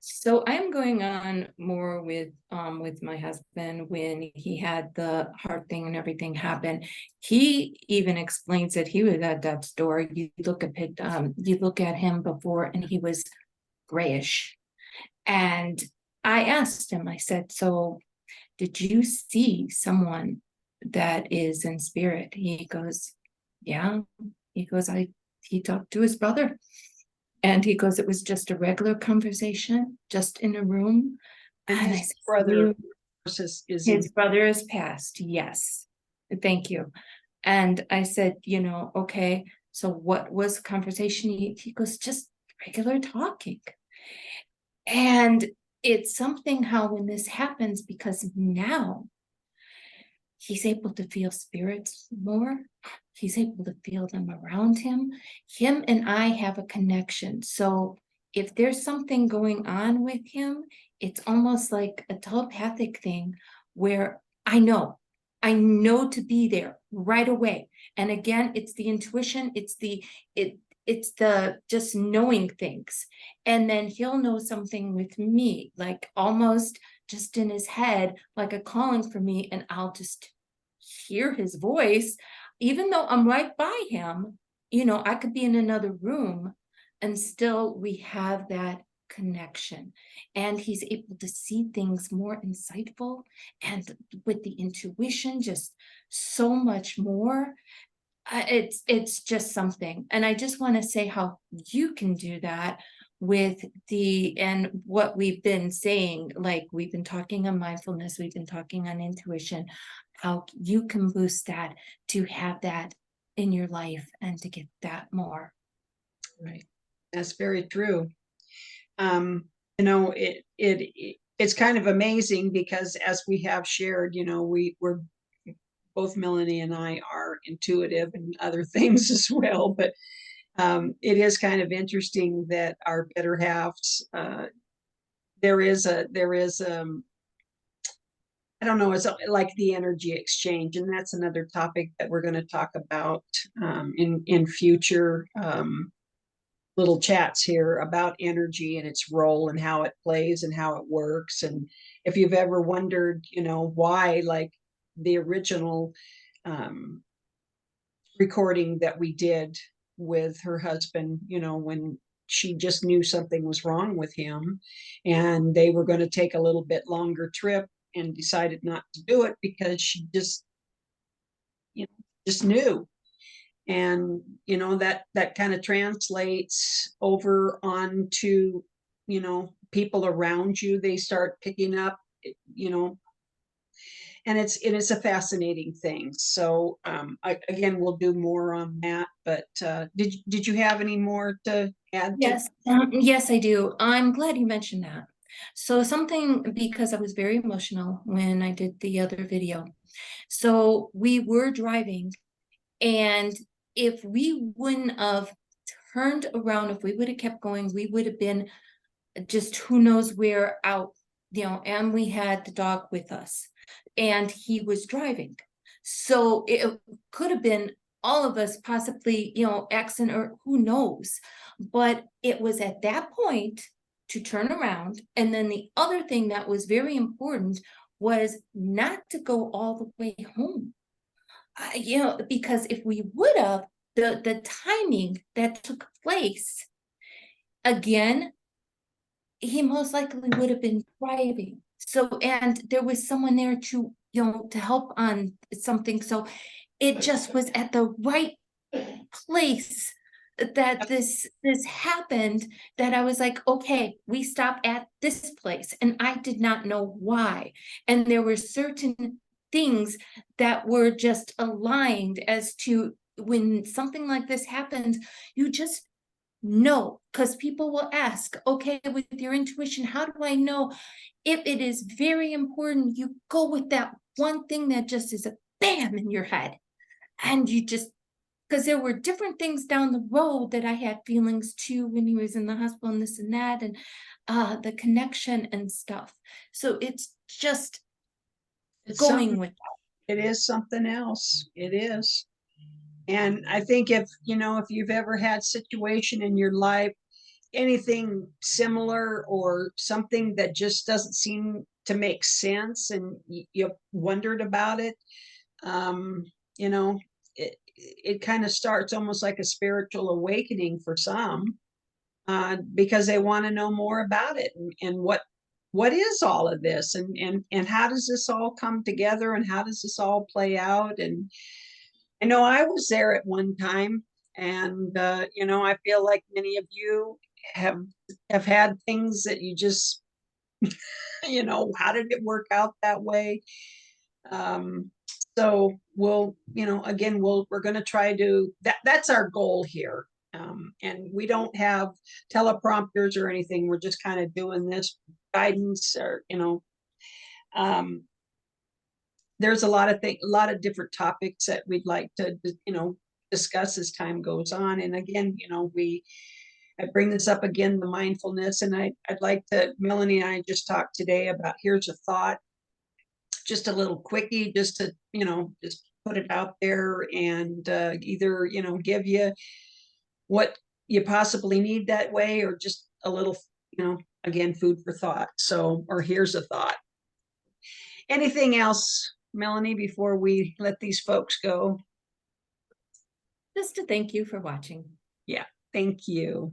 So I'm going on more with my husband when he had the heart thing and everything happen. He even explains that he was at death's door. You look at him before and he was grayish. And I asked him, I said, so did you see someone that is in spirit? He goes, yeah. He goes, he talked to his brother. And he goes, it was just a regular conversation, just in a room. And And I his said, brother is in. his brother is passed. Yes. Thank you. And I said, okay, so what was the conversation? He goes, just regular talking. And it's something how when this happens, because now he's able to feel spirits more. He's able to feel them around him. Him and I have a connection. So if there's something going on with him, it's almost like a telepathic thing where I know to be there right away. And again, it's the intuition, it's the just knowing things. And then he'll know something with me, like almost just in his head, like a calling for me, and I'll just hear his voice, even though I'm right by him. I could be in another room and still we have that connection. And he's able to see things more insightful and with the intuition, just so much more. It's just something. And I just want to say how you can do that with and what we've been saying, like we've been talking on mindfulness, we've been talking on intuition, how you can boost that to have that in your life and to get that more. Right. That's very true. It's kind of amazing because as we have shared, we're both Melanie and I are intuitive and other things as well, but it is kind of interesting that our better halves, there is I don't know, it's like the energy exchange, and that's another topic that we're going to talk about in future little chats here about energy and its role and how it plays and how it works. And if you've ever wondered, why, like the original um, recording that we did with her husband, when she just knew something was wrong with him and they were going to take a little bit longer trip and decided not to do it because she you know, just knew. And that kind of translates over onto people around you. They start picking up, you know and it is a fascinating thing. So again, we'll do more on that, but did you have any more to add to? Yes, I do. I'm glad you mentioned that. So something, because I was very emotional when I did the other video. So we were driving, and if we wouldn't have turned around, if we would have kept going, we would have been just who knows where out, and we had the dog with us and he was driving. So it could have been all of us possibly, accident or who knows. But it was at that point to turn around. And then the other thing that was very important was not to go all the way home. Because if we would have, the timing that took place, again, he most likely would have been driving. So, and there was someone there to help on something. So it just was at the right place that this happened, that I was like, okay, we stop at this place. And I did not know why. And there were certain things that were just aligned as to when something like this happens, you just know, because people will ask, okay, with your intuition, how do I know? If it is very important, you go with that one thing that just is a bam in your head. And you just, because there were different things down the road that I had feelings too when he was in the hospital and this and that, and the connection and stuff. So it's just It's something. going with It is something else. It is. And I think if you've ever had situation in your life anything similar or something that just doesn't seem to make sense and you wondered about it, um, you know, it kind of starts almost like a spiritual awakening for some, because they want to know more about it and what is all of this and how does this all come together and how does this all play out. And I know I was there at one time, and you know, I feel like many of you have have had things that you just, you know, how did it work out that way? Um, so we'll, you know, again, we're going to try to that's our goal here. And we don't have teleprompters or anything. We're just kind of doing this guidance, or you know, um, there's a lot of things, a lot of different topics that we'd like to, you know, discuss as time goes on. And again, you know, I bring this up again, the mindfulness, and I'd like to, Melanie and I just talked today about here's a thought, just a little quickie, just to, you know, just put it out there and either, you know, give you what you possibly need that way, or just a little, you know, again, food for thought. So, or here's a thought. Anything else, Melanie, before we let these folks go? Just to thank you for watching. Yeah, thank you.